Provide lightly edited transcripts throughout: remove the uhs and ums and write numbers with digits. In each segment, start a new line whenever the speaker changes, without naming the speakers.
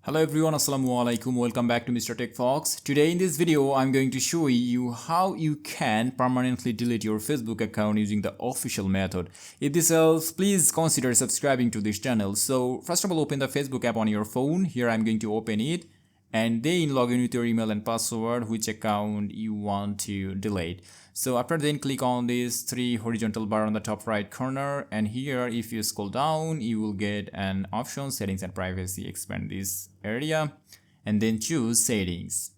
Hello everyone, Assalamualaikum. Welcome back to Mr. Techfox. Today in this video, I'm going to show you how you can permanently delete your Facebook account using the official method. If this helps, please consider subscribing to this channel. So first of all, open the Facebook app on your phone. Here I'm going to open it and then log in with your email and password, which account you want to delete. So after then click on this three horizontal bar on the top right corner, and here if you scroll down you will get an option settings and privacy. Expand this area and then choose settings.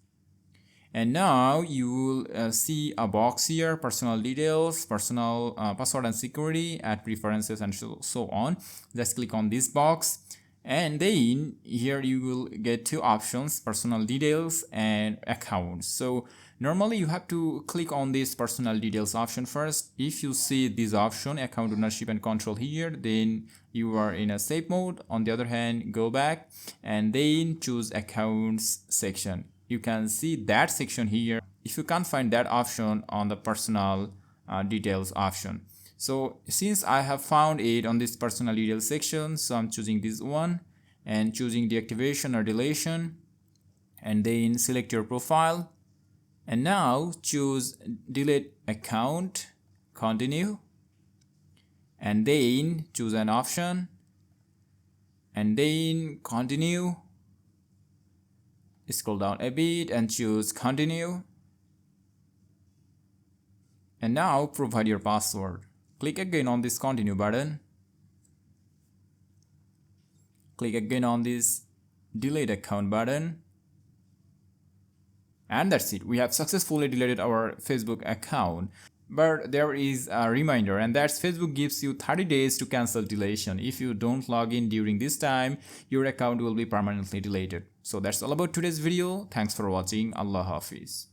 And now you will see a box here, personal details, personal password and security, add preferences and so on. Just click on this box. And then here you will get two options, personal details and accounts. So normally you have to click on this personal details option first. If you see this option, account ownership and control here, then you are in a safe mode. On the other hand, go back and then choose accounts section. You can see that section here. If you can't find that option on the personal details option. So since I have found it on this personal details section, so I'm choosing this one and choosing deactivation or deletion, and then select your profile and now choose delete account, continue, and then choose an option and then continue. Scroll down a bit and choose continue, and now provide your password. Click again on this continue button. Click again on this delete account button. And that's it. We have successfully deleted our Facebook account. But there is a reminder, and that's Facebook gives you 30 days to cancel deletion. If you don't log in during this time, your account will be permanently deleted. So that's all about today's video. Thanks for watching. Allah Hafiz.